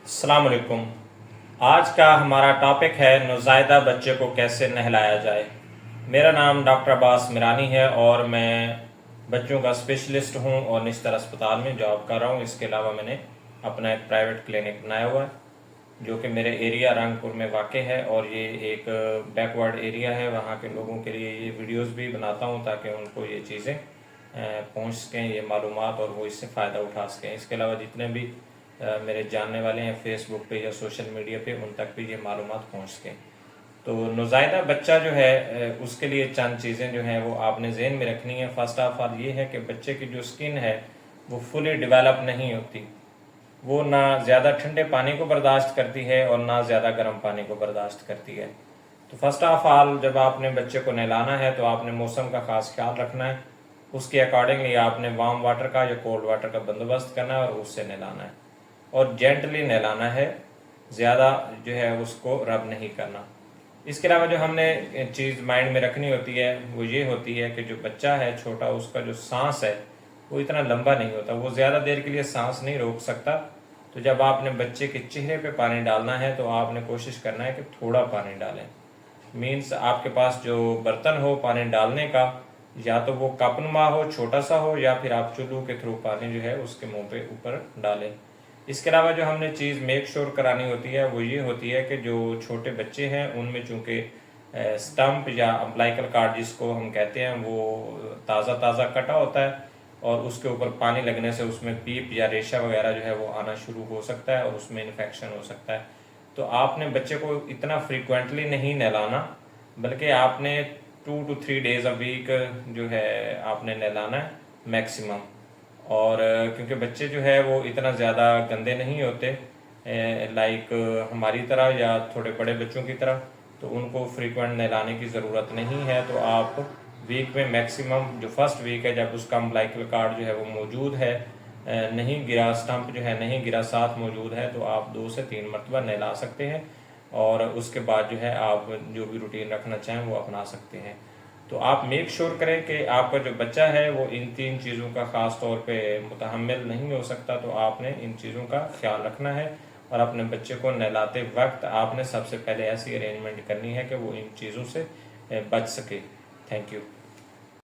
अस्सलाम वालेकुम। आज का हमारा टॉपिक है नौज़ायदा बच्चे को कैसे नहलाया जाए। मेरा नाम डॉक्टर अब्बास मिरानी है और मैं बच्चों का स्पेशलिस्ट हूं और निश्तर अस्पताल में जॉब कर रहा हूं। इसके अलावा मैंने अपना एक प्राइवेट क्लिनिक बनाया हुआ है जो कि मेरे एरिया रंगपुर में वाक़ है और ये एक बैकवर्ड एरिया है। वहाँ के लोगों के लिए ये वीडियोस भी बनाता हूँ ताकि उनको ये चीज़ें पहुँच सकें, ये मालूमात, और वो इससे फ़ायदा उठा सकें। इसके अलावा जितने भी मेरे जानने वाले हैं फेसबुक पे या सोशल मीडिया पे, उन तक भी ये मालूमात पहुँच सकें। तो नौज़ायदा बच्चा जो है उसके लिए चंद चीज़ें जो हैं वो आपने जहन में रखनी है। फर्स्ट ऑफ ऑल ये है कि बच्चे की जो स्किन है वो फुली डेवलप नहीं होती। वो ना ज़्यादा ठंडे पानी को बर्दाश्त करती है और ना ज़्यादा गर्म पानी को बर्दाश्त करती है। तो फर्स्ट ऑफ ऑल जब आपने बच्चे को नहलाना है तो आपने मौसम का ख़ास ख्याल रखना है। उसके अकॉर्डिंगली आपने वार्म वाटर का या कोल्ड वाटर का बंदोबस्त करना है और उससे नहलाना है और जेंटली नहलाना है, ज़्यादा जो है उसको रब नहीं करना। इसके अलावा जो हमने चीज़ माइंड में रखनी होती है वो ये होती है कि जो बच्चा है छोटा, उसका जो सांस है वो इतना लंबा नहीं होता, वो ज़्यादा देर के लिए सांस नहीं रोक सकता। तो जब आपने बच्चे के चेहरे पे पानी डालना है तो आपने कोशिश करना है कि थोड़ा पानी डालें। मीन्स आपके पास जो बर्तन हो पानी डालने का, या तो वो कपनुमा हो, छोटा सा हो, या फिर आप चुल्लू के थ्रू पानी जो है उसके मुंह पे ऊपर डालें। इसके अलावा जो हमने चीज़ मेक श्योर करानी होती है वो ये होती है कि जो छोटे बच्चे हैं उनमें चूँकि स्टम्प या अम्बलाइकल कार्ड जिसको हम कहते हैं वो ताज़ा ताज़ा कटा होता है और उसके ऊपर पानी लगने से उसमें पीप या रेशा वगैरह जो है वो आना शुरू हो सकता है और उसमें इन्फेक्शन हो सकता है। तो आपने बच्चे को इतना फ्रीक्वेंटली नहीं नहलाना, बल्कि आपने 2 to 3 days अ वीक जो है आपने नहलाना है मैक्सिमम। और क्योंकि बच्चे जो है वो इतना ज़्यादा गंदे नहीं होते लाइक हमारी तरह या थोड़े बड़े बच्चों की तरह, तो उनको फ्रीक्वेंट नहलाने की ज़रूरत नहीं है। तो आप वीक में मैक्सिमम जो फर्स्ट वीक है जब उसका अम्बलाइकल कार्ड जो है वो मौजूद है, नहीं गिरा, स्टम्प जो है नहीं गिरा, साथ मौजूद है, तो आप 2 से 3 मरतबा नहला सकते हैं और उसके बाद जो है आप जो भी रूटीन रखना चाहें वो अपना सकते हैं। तो आप मेक श्योर करें कि आपका जो बच्चा है वो इन 3 चीज़ों का ख़ास तौर पे मुतहम्मिल नहीं हो सकता। तो आपने इन चीज़ों का ख्याल रखना है और अपने बच्चे को नहलाते वक्त आपने सबसे पहले ऐसी अरेंजमेंट करनी है कि वो इन चीज़ों से बच सके। Thank you.